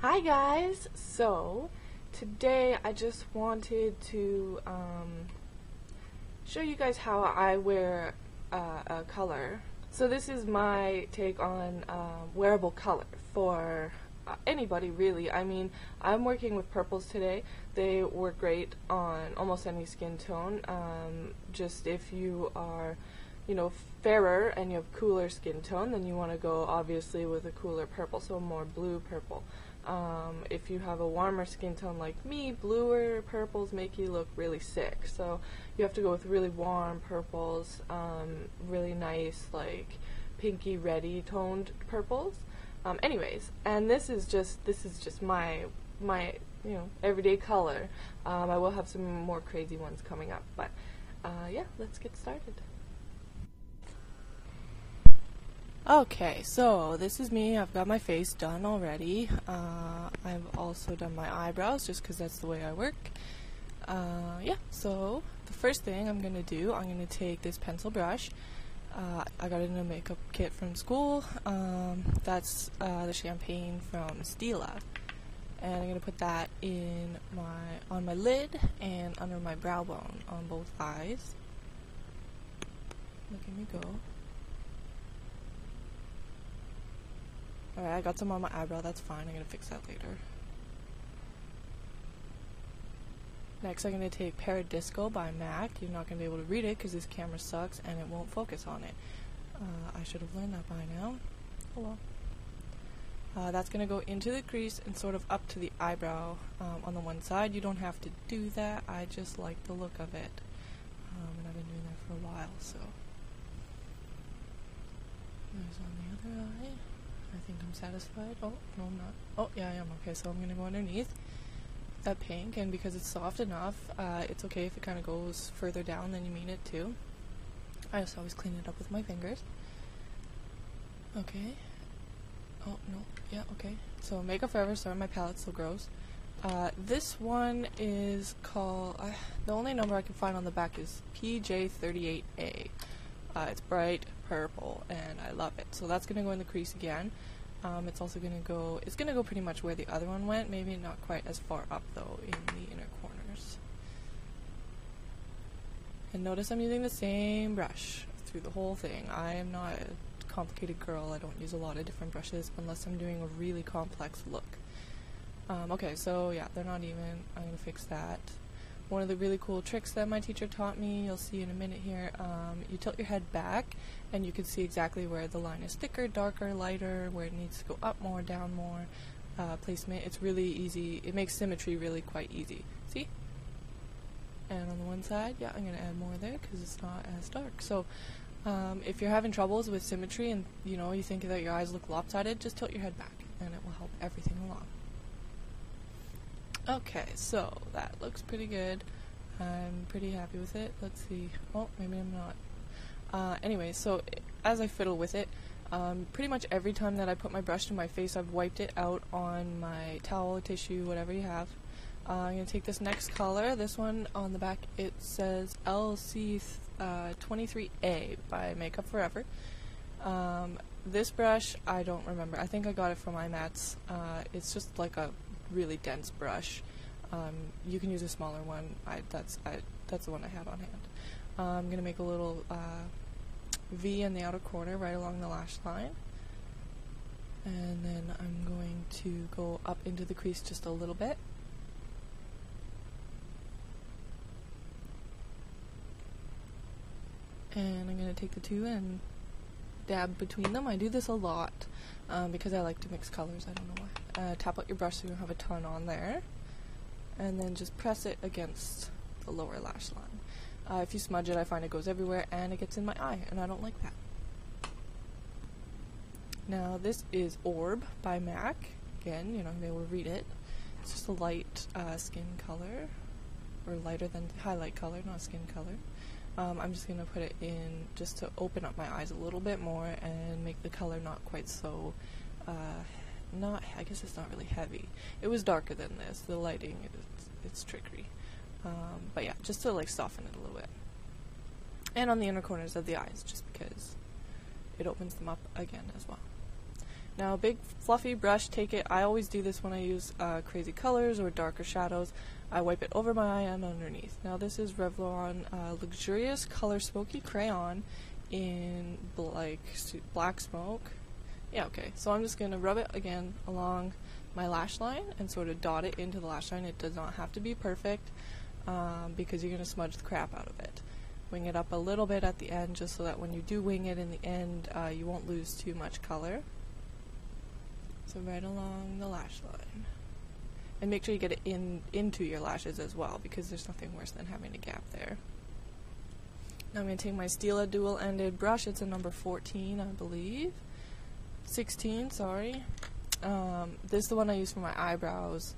Hi guys! So today I just wanted to show you guys how I wear a color. So this is my take on wearable color for anybody really. I mean, I'm working with purples today. They work great on almost any skin tone. Just if you are, you know, fairer and you have cooler skin tone, then you want to go obviously with a cooler purple, so more blue purple. If you have a warmer skin tone like me, bluer purples make you look really sick. So you have to go with really warm purples, really nice like pinky reddy toned purples. Anyways, and this is just my everyday color. I will have some more crazy ones coming up, but yeah, let's get started. Okay, so this is me. I've got my face done already. I've also done my eyebrows just because that's the way I work. Yeah, so the first thing I'm going to do, I'm going to take this pencil brush. I got it in a makeup kit from school. That's the champagne from Stila. And I'm going to put that on my lid and under my brow bone on both eyes. Look at me go. Alright, I got some on my eyebrow, that's fine, I'm going to fix that later. Next I'm going to take Paradisco by MAC. You're not going to be able to read it because this camera sucks and it won't focus on it. I should have learned that by now. Oh well. That's going to go into the crease and sort of up to the eyebrow on the one side. You don't have to do that, I just like the look of it. And I've been doing that for a while, so. There's on the other eye. I think I'm satisfied. Oh, no I'm not. Oh, yeah I am. Okay, so I'm going to go underneath that pink, and because it's soft enough, it's okay if it kind of goes further down than you mean it to. I just always clean it up with my fingers. Okay. Oh, no. Yeah, okay. So, Makeup Forever. Sorry, my palette's so gross. This one is called... the only number I can find on the back is PJ38A. It's bright purple, and I love it. So that's going to go in the crease again. It's also going to go, it's going to go pretty much where the other one went, maybe not quite as far up though in the inner corners. And notice I'm using the same brush through the whole thing. I am not a complicated girl. I don't use a lot of different brushes unless I'm doing a really complex look. Okay, so yeah, they're not even. I'm going to fix that. One of the really cool tricks that my teacher taught me, you'll see in a minute here, you tilt your head back and you can see exactly where the line is thicker, darker, lighter, where it needs to go up more, down more, placement. It's really easy. It makes symmetry really quite easy. See? And on the one side, yeah, I'm going to add more there because it's not as dark. So if you're having troubles with symmetry and you think that your eyes look lopsided, just tilt your head back and it will help everything along. Okay, so that looks pretty good. I'm pretty happy with it. Let's see. Oh, maybe I'm not. Anyway, so as I fiddle with it, pretty much every time that I put my brush to my face, I've wiped it out on my towel, tissue, whatever you have. I'm going to take this next color. This one on the back, it says LC23A by Makeup Forever. This brush, I don't remember. I think I got it from iMats. It's just like a really dense brush. You can use a smaller one. That's the one I had on hand. I'm going to make a little V in the outer corner right along the lash line, and then I'm going to go up into the crease just a little bit. And I'm going to take the two and dab between them. I do this a lot because I like to mix colors, I don't know why. Tap out your brush so you don't have a ton on there, and then just press it against the lower lash line. If you smudge it, I find it goes everywhere and it gets in my eye, and I don't like that. Now this is Orb by MAC. Again, you're not going to be able to read it. It's just a light skin color, or lighter than highlight color, not skin color. I'm just going to put it in just to open up my eyes a little bit more and make the color not quite so, I guess it's not really heavy. It was darker than this. The lighting, it's trickery. But yeah, just to like soften it a little bit. And on the inner corners of the eyes, just because it opens them up again as well. Now, big fluffy brush, take it. I always do this when I use crazy colors or darker shadows. I wipe it over my eye and underneath. Now, this is Revlon Luxurious Color Smoky Crayon in black smoke. Yeah, okay. So I'm just going to rub it again along my lash line and sort of dot it into the lash line. It does not have to be perfect because you're going to smudge the crap out of it. Wing it up a little bit at the end just so that when you do wing it in the end, you won't lose too much color. So right along the lash line. And make sure you get it into your lashes as well, because there's nothing worse than having a gap there. Now I'm going to take my Stila dual-ended brush. It's a number 14, I believe. 16, sorry. This is the one I use for my eyebrows,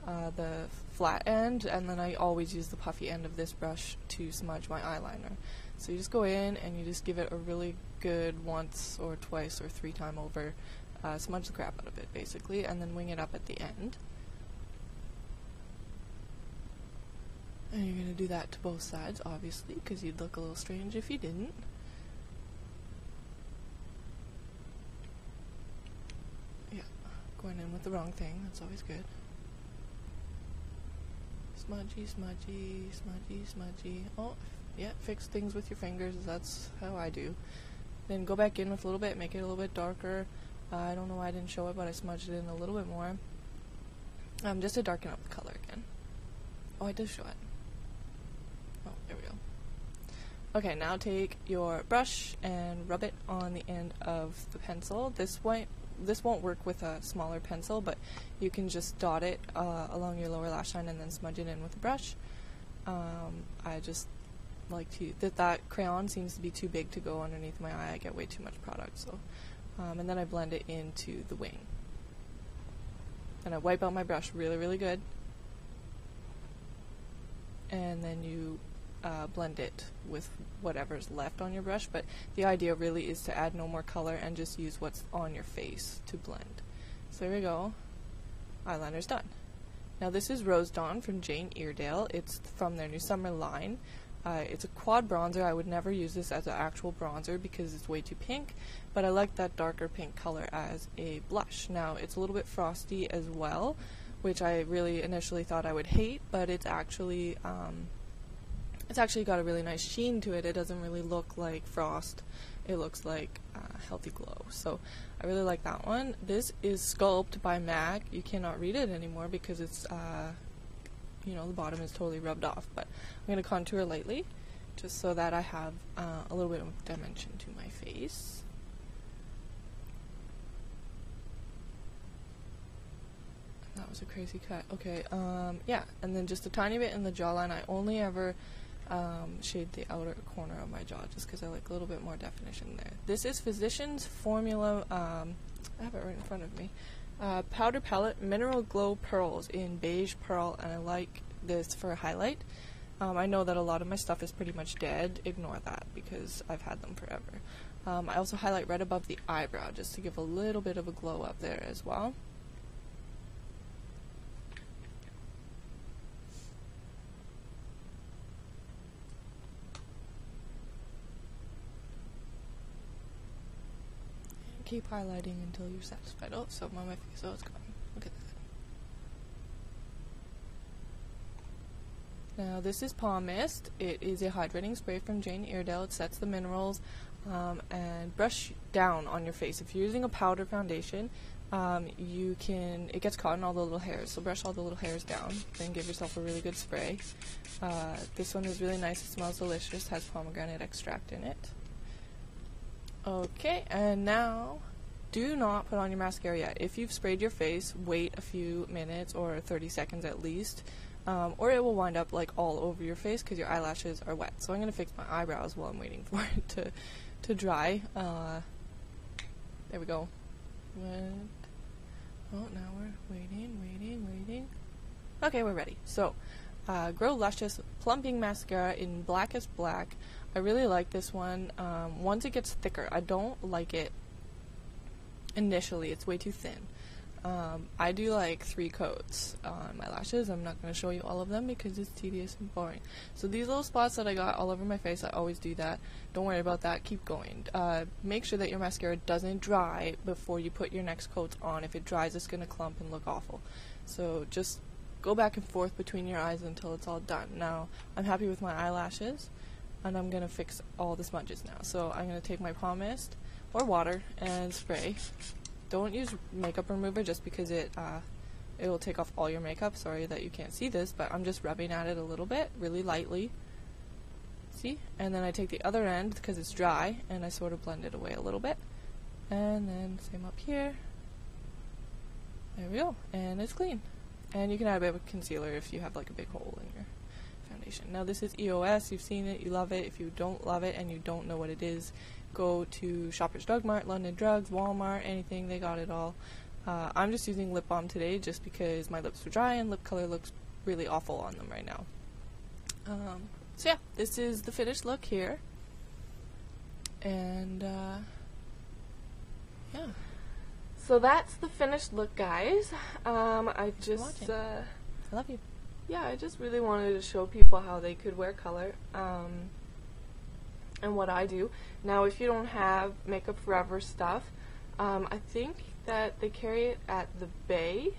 the flat end, and then I always use the puffy end of this brush to smudge my eyeliner. So you just go in and you just give it a really good once or twice or 3 times over, smudge the crap out of it basically, and then wing it up at the end. And you're going to do that to both sides, obviously, because you'd look a little strange if you didn't. Yeah, going in with the wrong thing, that's always good. Smudgy, smudgy, smudgy, smudgy. Oh, yeah, fix things with your fingers, that's how I do. Then go back in with a little bit, make it a little bit darker. I don't know why I didn't show it, but I smudged it in a little bit more. Just to darken up the color again. Oh, I did show it. Oh, there we go. Okay, now take your brush and rub it on the end of the pencil. This won't work with a smaller pencil, but you can just dot it along your lower lash line and then smudge it in with a brush. I just like to, that crayon seems to be too big to go underneath my eye. I get way too much product, so and then I blend it into the wing. Then I wipe out my brush really, really good, and then you blend it with whatever's left on your brush, but the idea really is to add no more color and just use what's on your face to blend. So there we go. Eyeliner's done. Now this is Rose Dawn from Jane Iredale. It's from their new summer line. It's a quad bronzer. I would never use this as an actual bronzer because it's way too pink, but I like that darker pink color as a blush. Now it's a little bit frosty as well, which I really initially thought I would hate, but it's actually got a really nice sheen to it. It doesn't really look like frost. It looks like healthy glow. So I really like that one. This is Sculpt by MAC. You cannot read it anymore because it's you know, the bottom is totally rubbed off, but I'm going to contour lightly just so that I have a little bit of dimension to my face. That was a crazy cut. Okay, yeah, and then just a tiny bit in the jawline. I only ever shade the outer corner of my jaw just because I like a little bit more definition there. This is Physicians Formula, I have it right in front of me, Powder Palette Mineral Glow Pearls in Beige Pearl, and I like this for a highlight. I know that a lot of my stuff is pretty much dead. Ignore that because I've had them forever. I also highlight right above the eyebrow just to give a little bit of a glow up there as well. Keep highlighting until you're satisfied. Oh, something on my face. Oh, it's gone. Look at that. Now, this is Palm Mist. It is a hydrating spray from Jane Iredale. It sets the minerals and brush down on your face. If you're using a powder foundation, it gets caught in all the little hairs. So brush all the little hairs down, then give yourself a really good spray. This one is really nice. It smells delicious. Has pomegranate extract in it. Okay, and now do not put on your mascara yet. If you've sprayed your face, wait a few minutes or 30 seconds at least, or it will wind up like all over your face because your eyelashes are wet. So I'm going to fix my eyebrows while I'm waiting for it to dry. There we go. Oh, now we're waiting. Okay, we're ready. So, Grow Luscious Plumping Mascara in Blackest Black. I really like this one. Once it gets thicker, I don't like it initially. It's way too thin. I do like 3 coats on my lashes. I'm not going to show you all of them because it's tedious and boring. So these little spots that I got all over my face, I always do that. Don't worry about that. Keep going. Make sure that your mascara doesn't dry before you put your next coats on. If it dries, it's going to clump and look awful. So just go back and forth between your eyes until it's all done. Now, I'm happy with my eyelashes, and I'm going to fix all the smudges now. So I'm going to take my palm mist or water and spray. Don't use makeup remover just because it will take off all your makeup. Sorry that you can't see this, but I'm just rubbing at it a little bit, really lightly. See? And then I take the other end because it's dry, and I sort of blend it away a little bit. And then same up here. There we go. And it's clean. And you can add a bit of concealer if you have like a big hole in your foundation. Now this is EOS. You've seen it. You love it. If you don't love it and you don't know what it is, go to Shoppers Drug Mart, London Drugs, Walmart, anything, they got it all. I'm just using lip balm today just because my lips were dry and lip color looks really awful on them right now. So yeah, this is the finished look here. And yeah. So that's the finished look, guys. I love you. Yeah, I just really wanted to show people how they could wear color. And what I do. Now, if you don't have Makeup Forever stuff, I think that they carry it at the Bay,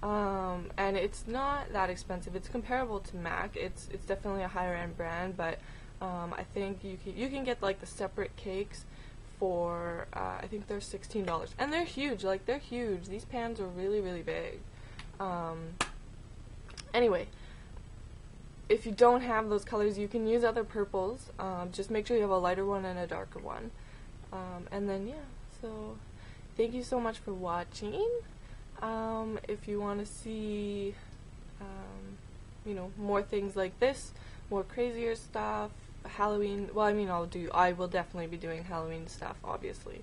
and it's not that expensive. It's comparable to MAC. It's definitely a higher end brand, but I think you can get like the separate cakes for I think they're $16, and they're huge. Like, they're huge. These pans are really, really big. Anyway. If you don't have those colors, you can use other purples. Just make sure you have a lighter one and a darker one. And then, yeah, so thank you so much for watching. If you want to see, you know, more things like this, more crazier stuff, Halloween, well, I mean, I will definitely be doing Halloween stuff, obviously.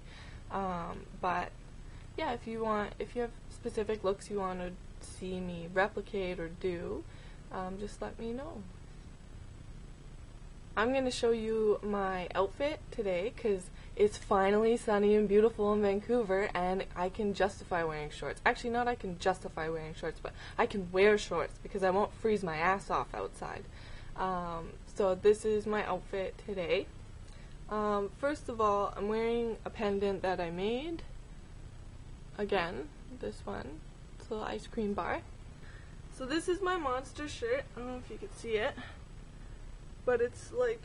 But, yeah, if you have specific looks you want to see me replicate or do, just let me know. I'm going to show you my outfit today because it's finally sunny and beautiful in Vancouver, and I can justify wearing shorts. Actually, not I can justify wearing shorts, but I can wear shorts because I won't freeze my ass off outside. So this is my outfit today. First of all, I'm wearing a pendant that I made. Again, this one. It's a little ice cream bar. So this is my monster shirt. I don't know if you can see it, but it's like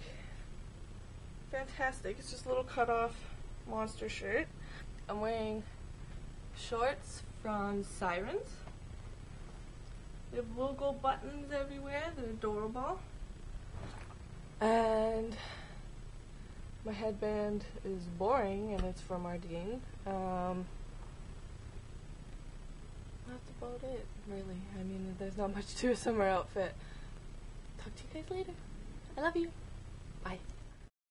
fantastic. It's just a little cut off monster shirt. I'm wearing shorts from Sirens. They have logo buttons everywhere. They're adorable. And my headband is boring, and it's from Ardeen. That's about it, really. I mean, there's not much to a summer outfit. Talk to you guys later. I love you. Bye.